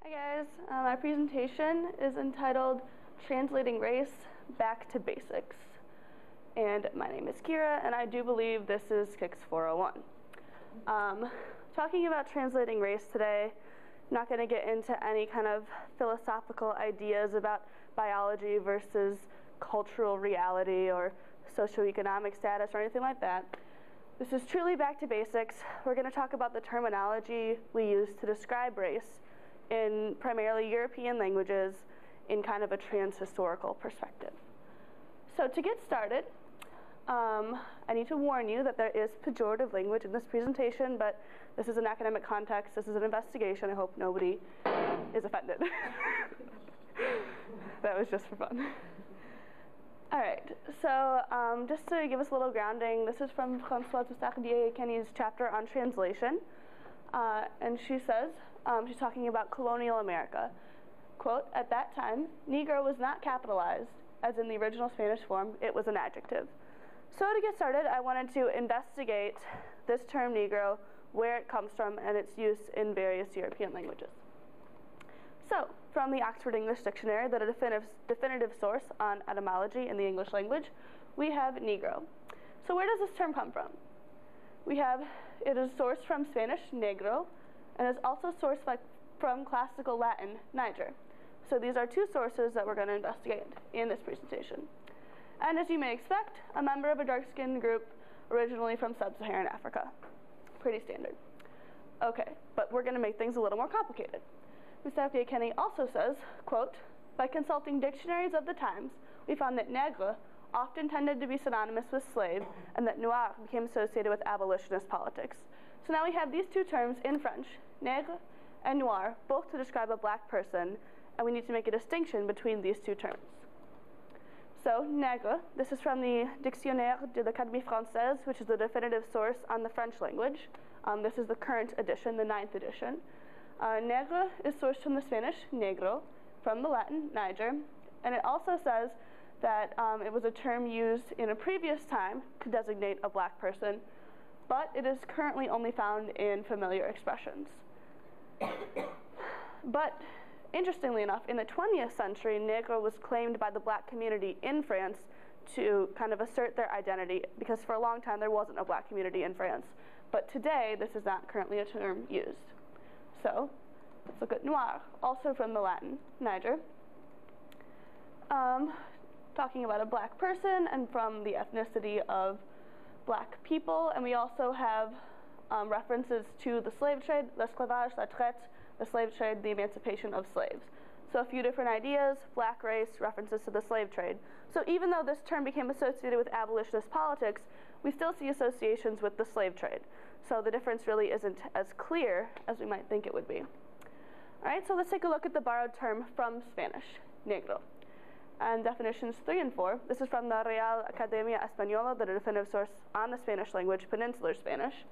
Hi guys, my presentation is entitled Translating Race Back to Basics. And my name is Kyra, and I do believe this is KICS 401. Talking about translating race today, I'm not going to get into any kind of philosophical ideas about biology versus cultural reality or socioeconomic status or anything like that. This is truly back to basics. We're going to talk about the terminology we use to describe race in primarily European languages in kind of a trans-historical perspective. So to get started, I need to warn you that there is pejorative language in this presentation, but this is an academic context, this is an investigation, I hope nobody is offended. That was just for fun. Alright, so just to give us a little grounding, this is from Massardier-Kenney's chapter on translation. And she says, she's talking about colonial America. Quote, "At that time, Negro was not capitalized, as in the original Spanish form, it was an adjective." So to get started, I wanted to investigate this term Negro, where it comes from, and its use in various European languages. So, from the Oxford English Dictionary, the definitive source on etymology in the English language, we have Negro. So where does this term come from? It is sourced from Spanish, negro, and is also sourced from classical Latin, niger. So these are two sources that we're going to investigate in this presentation. And as you may expect, a member of a dark-skinned group originally from sub-Saharan Africa. Pretty standard. Okay, but we're going to make things a little more complicated. Massardier-Kenney also says, quote, "By consulting dictionaries of the times, we found that nègre often tended to be synonymous with slave, and that noir became associated with abolitionist politics." So now we have these two terms in French, nègre and noir, both to describe a black person, and we need to make a distinction between these two terms. So, nègre, this is from the Dictionnaire de l'Académie Française, which is the definitive source on the French language. This is the current edition, the 9th edition. Nègre is sourced from the Spanish, negro, from the Latin, niger, and it also says that it was a term used in a previous time to designate a black person, but it is currently only found in familiar expressions. But interestingly enough, in the 20th century, negro was claimed by the black community in France to kind of assert their identity, because for a long time there wasn't a black community in France. But today, this is not currently a term used. So, let's look at noir, also from the Latin, niger. Talking about a black person and from the ethnicity of black people, and we also have references to the slave trade, l'esclavage, la traite, the slave trade, the emancipation of slaves. So a few different ideas, black race, references to the slave trade. So even though this term became associated with abolitionist politics, we still see associations with the slave trade. So the difference really isn't as clear as we might think it would be. All right, so let's take a look at the borrowed term from Spanish, negro. And definitions 3 and 4. This is from the Real Academia Española, the definitive source on the Spanish language, Peninsular Spanish.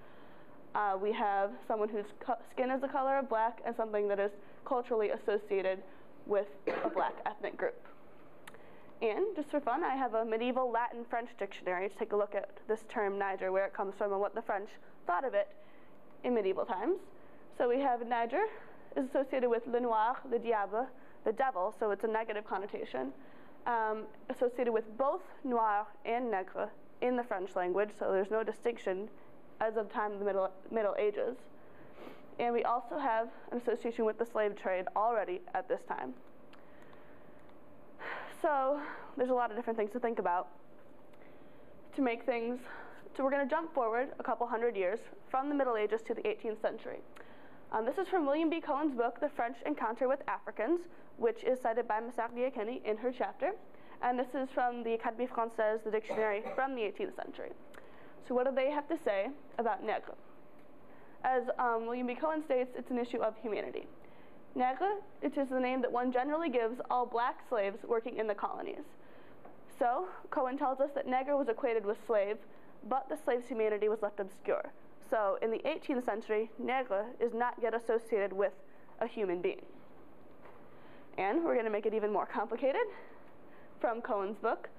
We have someone whose skin is the color of black and something that is culturally associated with a black ethnic group. And just for fun, I have a medieval Latin-French dictionary to take a look at this term niger, where it comes from and what the French thought of it in medieval times. So we have niger is associated with le noir, le diable, the devil, so it's a negative connotation, associated with both noir and nègre in the French language, so there's no distinction as of time of the Middle Ages. And we also have an association with the slave trade already at this time. So there's a lot of different things to think about to make things, so we're going to jump forward a couple hundred years from the Middle Ages to the 18th century. This is from William B. Cohen's book, The French Encounter with Africans, which is cited by Massardier-Kenney in her chapter. And this is from the Académie Française, the dictionary from the 18th century. So what do they have to say about nègre? As William B. Cohen states, it's an issue of humanity. Nègre, it is the name that one generally gives all black slaves working in the colonies. So, Cohen tells us that nègre was equated with slave, but the slave's humanity was left obscure. So, in the 18th century, nègre is not yet associated with a human being. And we're going to make it even more complicated. From Cohen's book,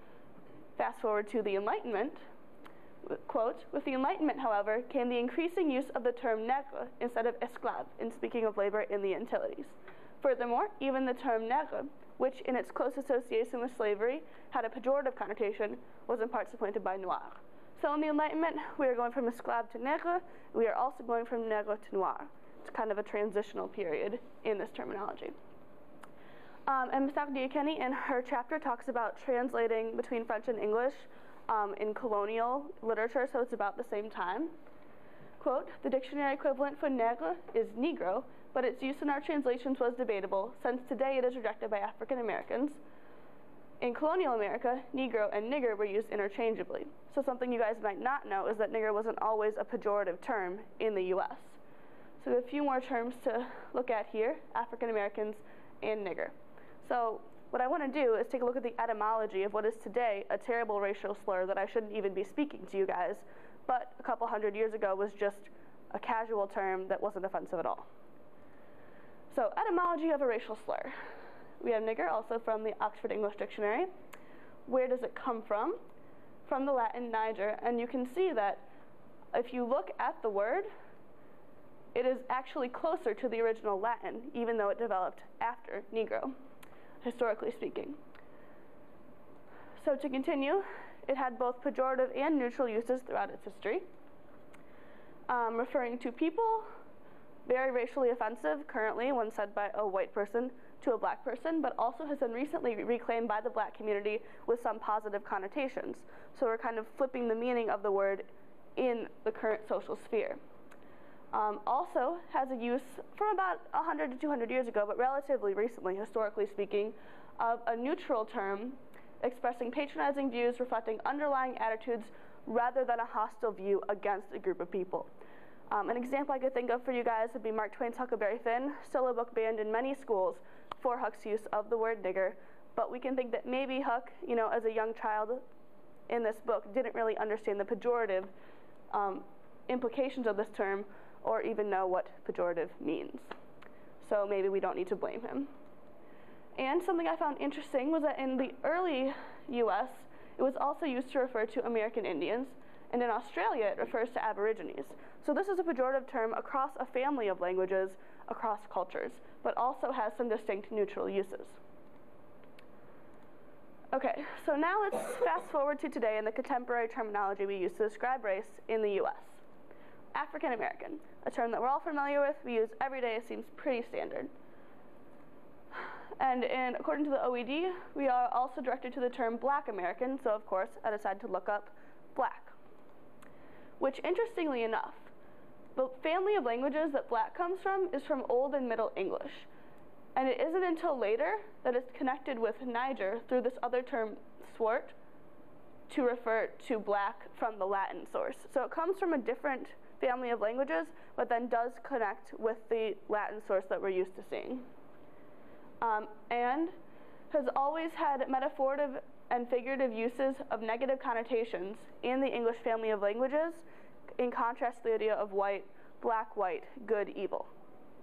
fast forward to the Enlightenment, quote, "With the Enlightenment, however, came the increasing use of the term nègre instead of esclave in speaking of labor in the Antilles. Furthermore, even the term nègre, which in its close association with slavery had a pejorative connotation, was in part supplanted by noir. So in the Enlightenment, we are going from esclave to nègre. We are also going from nègre to noir. It's kind of a transitional period in this terminology. And Massardier-Kenney in her chapter talks about translating between French and English in colonial literature, so it's about the same time. Quote, "The dictionary equivalent for nègre is negro, but its use in our translations was debatable, since today it is rejected by African Americans. In colonial America, negro and nigger were used interchangeably. So something you guys might not know is that nigger wasn't always a pejorative term in the US. So we have a few more terms to look at here, African Americans and nigger. So what I want to do is take a look at the etymology of what is today a terrible racial slur that I shouldn't even be speaking to you guys, but a couple hundred years ago was just a casual term that wasn't offensive at all. So etymology of a racial slur. We have nigger, also from the Oxford English Dictionary. Where does it come from? From the Latin niger, and you can see that if you look at the word, it is actually closer to the original Latin, even though it developed after negro, historically speaking. So to continue, it had both pejorative and neutral uses throughout its history, referring to people, very racially offensive currently when said by a white person to a black person, but also has been recently reclaimed by the black community with some positive connotations. So we're kind of flipping the meaning of the word in the current social sphere. Also has a use from about 100 to 200 years ago, but relatively recently, historically speaking, of a neutral term expressing patronizing views reflecting underlying attitudes rather than a hostile view against a group of people. An example I could think of for you guys would be Mark Twain's Huckleberry Finn, still a book banned in many schools for Huck's use of the word nigger, but we can think that maybe Hauck, as a young child in this book, didn't really understand the pejorative implications of this term or even know what pejorative means. So maybe we don't need to blame him. And something I found interesting was that in the early US, it was also used to refer to American Indians, and in Australia it refers to Aborigines. So this is a pejorative term across a family of languages, across cultures, but also has some distinct neutral uses. Okay, so now let's fast forward to today and the contemporary terminology we use to describe race in the US. African American, a term that we're all familiar with, we use every day, it seems pretty standard. And according to the OED, we are also directed to the term Black American, so of course I decided to look up black. Which, interestingly enough, the family of languages that black comes from is from Old and Middle English. And it isn't until later that it's connected with Niger through this other term, swart, to refer to black from the Latin source. So it comes from a different family of languages, but then does connect with the Latin source that we're used to seeing. And has always had metaphoric and figurative uses of negative connotations in the English family of languages, in contrast to the idea of white, good, evil,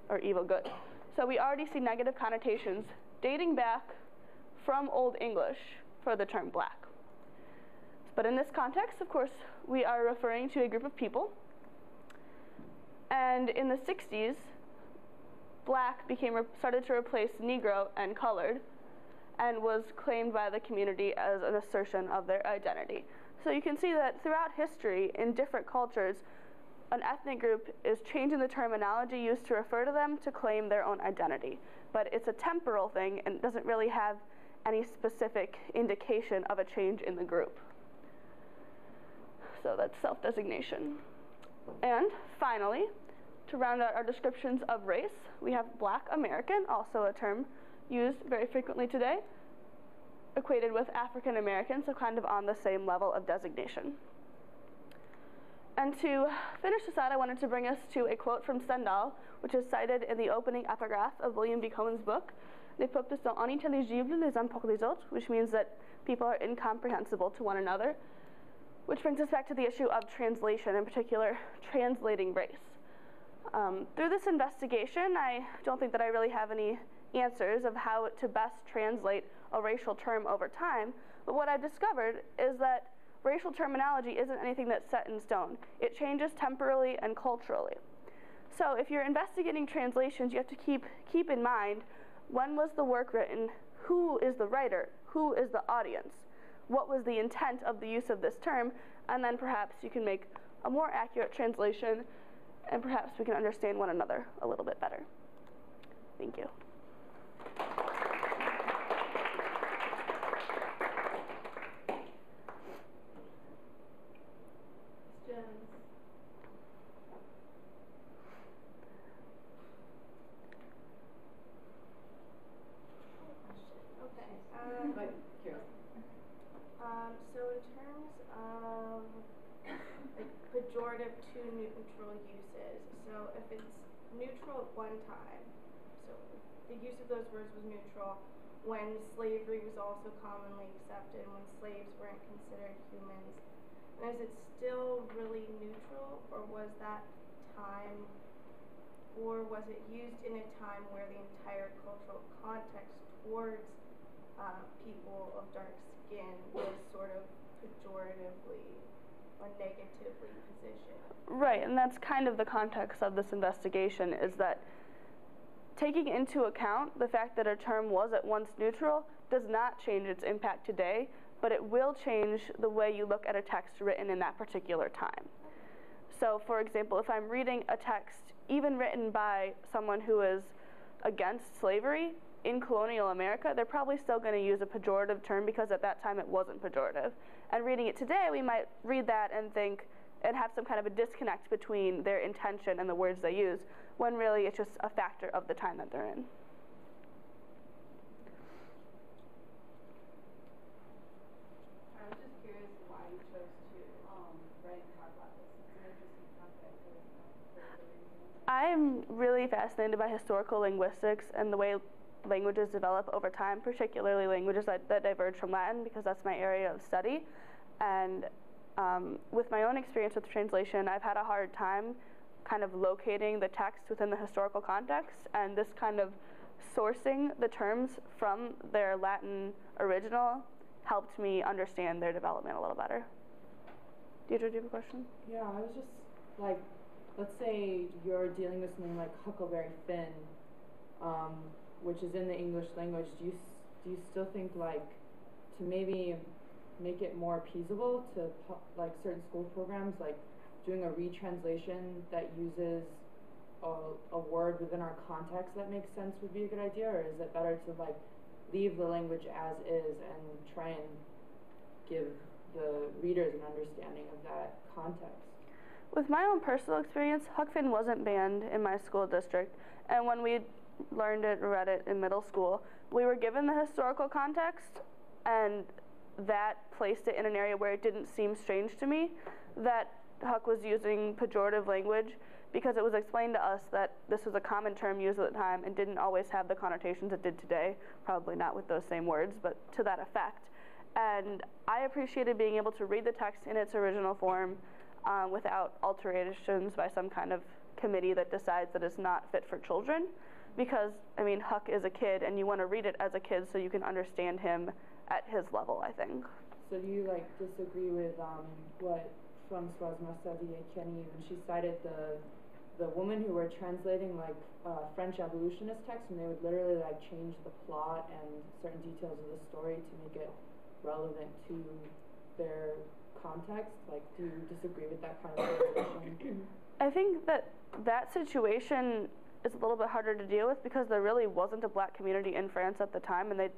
or evil, good. So we already see negative connotations dating back from Old English for the term black. But in this context, of course, we are referring to a group of people. And in the 60s, black started to replace Negro and colored, and was claimed by the community as an assertion of their identity. So you can see that throughout history, in different cultures, an ethnic group is changing the terminology used to refer to them to claim their own identity. But it's a temporal thing and doesn't really have any specific indication of a change in the group. So that's self-designation. And finally, to round out our descriptions of race, we have Black American, also a term used very frequently today, equated with African American, so kind of on the same level of designation. And to finish this out, I wanted to bring us to a quote from Stendhal, which is cited in the opening epigraph of William B. Cohen's book, Les peuples sont inintelligibles les uns pour les autres, which means that people are incomprehensible to one another, which brings us back to the issue of translation, in particular, translating race. Through this investigation, I don't think that I really have any answers of how to best translate a racial term over time, but what I've discovered is that racial terminology isn't anything that's set in stone. It changes temporally and culturally. So if you're investigating translations, you have to keep in mind when was the work written, who is the writer, who is the audience, what was the intent of the use of this term, and then perhaps you can make a more accurate translation, and perhaps we can understand one another a little bit better. Thank you. Questions? Okay. So in terms of like pejorative to neutral uses, so if it's neutral at one time, so the use of those words was neutral when slavery was also commonly accepted, when slaves weren't considered humans, and is it still really neutral, or was that time, or was it used in a time where the entire cultural context towards people of dark skin was sort of pejoratively or negatively positioned? Right, and that's kind of the context of this investigation, is that taking into account the fact that a term was at once neutral does not change its impact today, but it will change the way you look at a text written in that particular time. So, for example, if I'm reading a text even written by someone who is against slavery in colonial America, they're probably still going to use a pejorative term because at that time it wasn't pejorative. And reading it today, we might read that and think and have some kind of a disconnect between their intention and the words they use, when really it's just a factor of the time that they're in. I was just curious why you chose to write and talk about this. It's an interesting topic. I'm really fascinated by historical linguistics and the way languages develop over time, particularly languages that diverge from Latin, because that's my area of study. And with my own experience with translation, I've had a hard time kind of locating the text within the historical context, and this kind of sourcing the terms from their Latin original helped me understand their development a little better. Deirdre, do you have a question? Yeah, I was just like, let's say you're dealing with something like Huckleberry Finn, which is in the English language. Do you still think, like, to maybe make it more appeasable to like certain school programs, like doing a retranslation that uses a word within our context that makes sense would be a good idea, or is it better to like leave the language as is and try and give the readers an understanding of that context? With my own personal experience, Huck Finn wasn't banned in my school district, and when we learned it and read it in middle school, we were given the historical context, and that placed it in an area where it didn't seem strange to me that Huck was using pejorative language, because it was explained to us that this was a common term used at the time and didn't always have the connotations it did today, probably not with those same words, but to that effect. And I appreciated being able to read the text in its original form without alterations by some kind of committee that decides that it's not fit for children, because, I mean, Huck is a kid, and you want to read it as a kid so you can understand him at his level, I think. So do you, like, disagree with what Françoise Massardier-Kenney, when she cited the women who were translating, like, French abolitionist texts, and they would literally, like, change the plot and certain details of the story to make it relevant to their context? Like, do you disagree with that kind of translation? I think that situation is a little bit harder to deal with because there really wasn't a black community in France at the time, and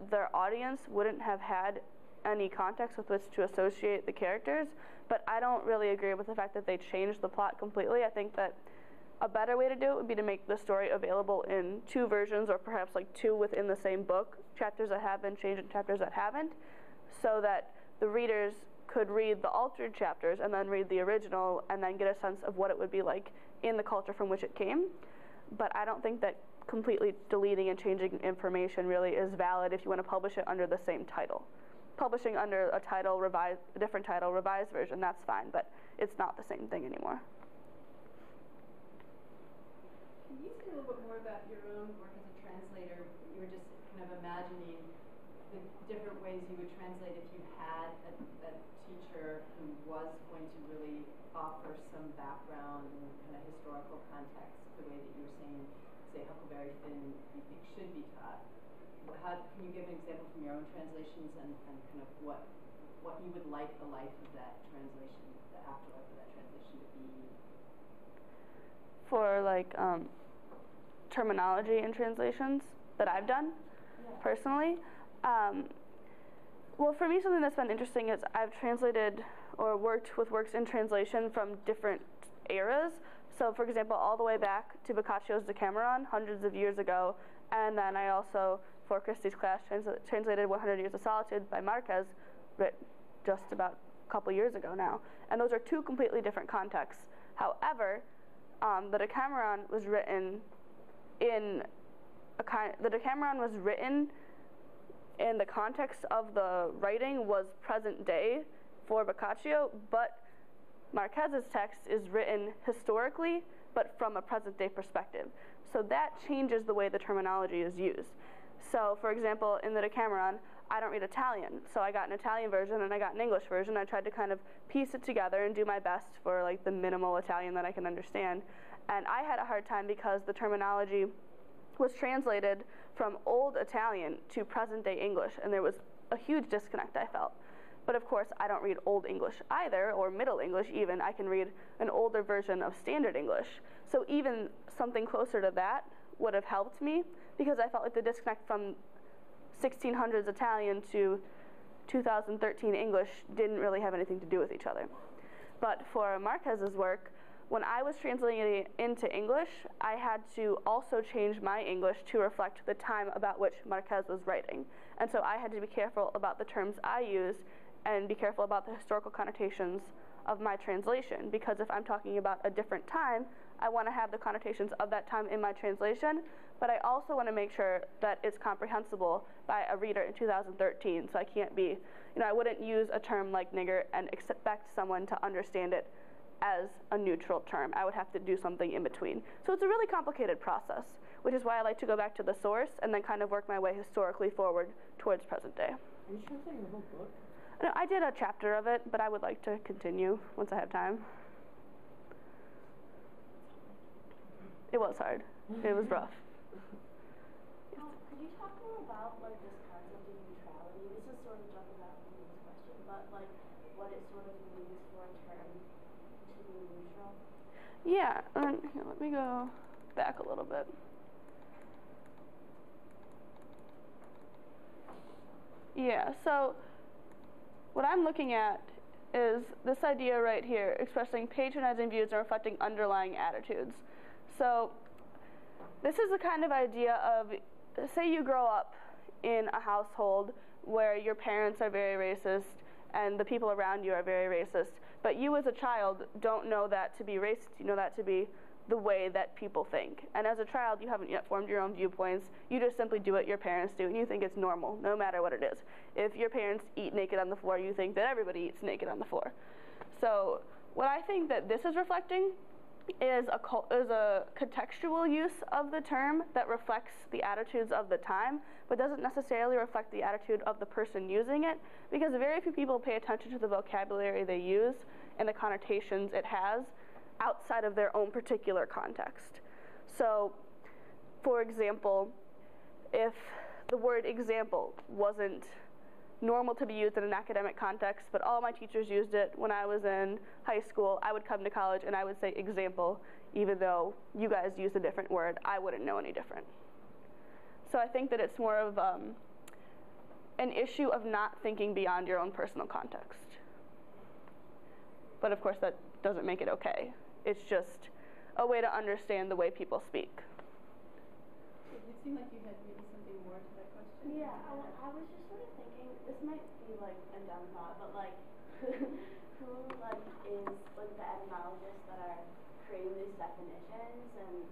their audience wouldn't have had any context with which to associate the characters. But I don't really agree with the fact that they changed the plot completely. I think that a better way to do it would be to make the story available in two versions, or perhaps like two within the same book, chapters that have been changed and chapters that haven't, so that the readers could read the altered chapters and then read the original and then get a sense of what it would be like in the culture from which it came. But I don't think that completely deleting and changing information really is valid if you want to publish it under the same title. Publishing under a different title, revised version, that's fine, but it's not the same thing anymore. Can you say a little bit more about your own work as a translator? You were just kind of imagining the different ways you would translate if you had a teacher who was going to really offer some background and kind of historical context, the way that you were saying, say, Huckleberry Finn, you think should can you give an example from your own translations and kind of what you would like the life of that translation, the afterlife of that translation to be? For like terminology in translations that I've done personally. Well, for me, something that's been interesting is I've translated or worked with works in translation from different eras. So, for example, all the way back to Boccaccio's Decameron, hundreds of years ago, and then I also, for Christie's class, translated 100 Years of Solitude by Marquez, written just about a couple years ago now. And those are two completely different contexts. However, the Decameron was written in the Decameron was written in the context of the writing was present day for Boccaccio, but Marquez's text is written historically, but from a present day perspective. So that changes the way the terminology is used. So, for example, in the Decameron, I don't read Italian, so I got an Italian version and I got an English version. I tried to kind of piece it together and do my best for like the minimal Italian that I can understand. And I had a hard time because the terminology was translated from Old Italian to present day English, and there was a huge disconnect I felt. But of course, I don't read Old English either, or Middle English even. I can read an older version of Standard English. So even something closer to that would have helped me, because I felt like the disconnect from 1600s Italian to 2013 English didn't really have anything to do with each other. But for Marquez's work, when I was translating it into English, I had to also change my English to reflect the time about which Marquez was writing. And so I had to be careful about the terms I use and be careful about the historical connotations of my translation, because if I'm talking about a different time, I want to have the connotations of that time in my translation, but I also want to make sure that it's comprehensible by a reader in 2013. So I can't be, I wouldn't use a term like nigger and expect someone to understand it as a neutral term. I would have to do something in between. So it's a really complicated process, which is why I like to go back to the source and then kind of work my way historically forward towards present day. Are you translating the whole book? No, I did a chapter of it, but I would like to continue once I have time. It was hard. It was rough. Could you talk more about like this concept of neutrality? This is sort of jumping back to this question, but like what it sort of means for a term to be neutral. Yeah, here, let me go back a little bit. Yeah, so what I'm looking at is this idea right here, expressing patronizing views and reflecting underlying attitudes. So this is the kind of idea of, say you grow up in a household where your parents are very racist and the people around you are very racist, but you as a child don't know that to be racist, you know that to be the way that people think. And as a child, you haven't yet formed your own viewpoints. You just simply do what your parents do, and you think it's normal, no matter what it is. If your parents eat naked on the floor, you think that everybody eats naked on the floor. So what I think that this is reflecting is a contextual use of the term that reflects the attitudes of the time, but doesn't necessarily reflect the attitude of the person using it, because very few people pay attention to the vocabulary they use and the connotations it has outside of their own particular context. So, for example, if the word example wasn't normal to be used in an academic context, but all my teachers used it when I was in high school, I would come to college and I would say example, even though you guys used a different word, I wouldn't know any different. So I think that it's more of an issue of not thinking beyond your own personal context. But of course that doesn't make it okay. It's just a way to understand the way people speak. It seemed like you had maybe something more to that question. Yeah, I was just sort of thinking, this might be like a dumb thought, but like who like is like the etymologists that are creating these definitions and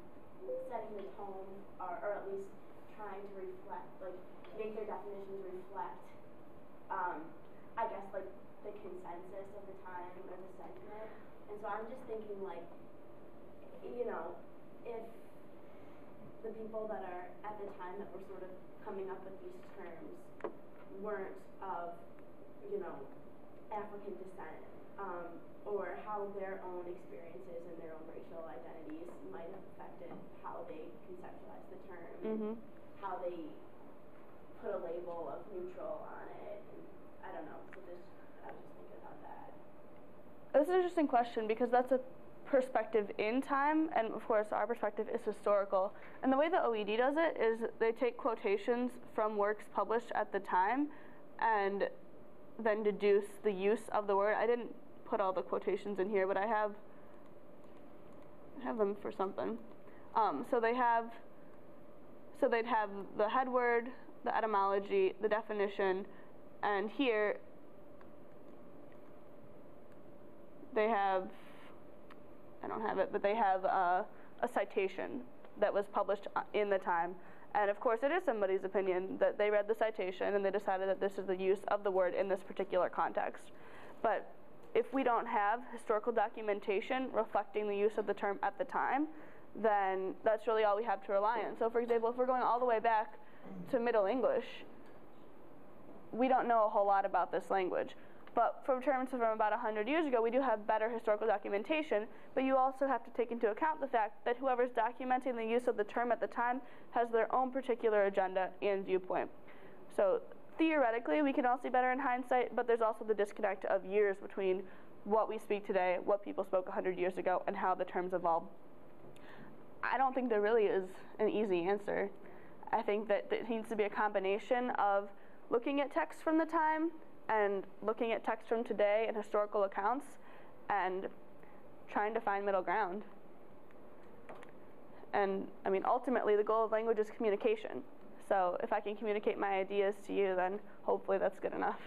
setting the tone, or at least trying to reflect, like make their definitions reflect I guess like the consensus of the time or the sentiment. And so I'm just thinking, like, if the people that are at the time that were sort of coming up with these terms weren't of, African descent, or how their own experiences and their own racial identities might have affected how they conceptualize the term, and how they put a label of neutral on it. And I don't know. So I was just thinking about that. That's an interesting question because that's a perspective in time, and of course our perspective is historical. And the way the OED does it is they take quotations from works published at the time and then deduce the use of the word. I didn't put all the quotations in here, but I have them for something. So they'd have the head word, the etymology, the definition, and here they have, I don't have it, but they have a citation that was published in the time. And of course it is somebody's opinion that they read the citation and they decided that this is the use of the word in this particular context. But if we don't have historical documentation reflecting the use of the term at the time, then that's really all we have to rely on. So for example, if we're going all the way back to Middle English, we don't know a whole lot about this language. But from terms from about 100 years ago, we do have better historical documentation, but you also have to take into account the fact that whoever's documenting the use of the term at the time has their own particular agenda and viewpoint. So theoretically, we can all see better in hindsight, but there's also the disconnect of years between what we speak today, what people spoke 100 years ago, and how the terms evolved. I don't think there really is an easy answer. I think that it needs to be a combination of looking at texts from the time and looking at texts from today and historical accounts and trying to find middle ground. And I mean, ultimately, the goal of language is communication. So if I can communicate my ideas to you, then hopefully that's good enough.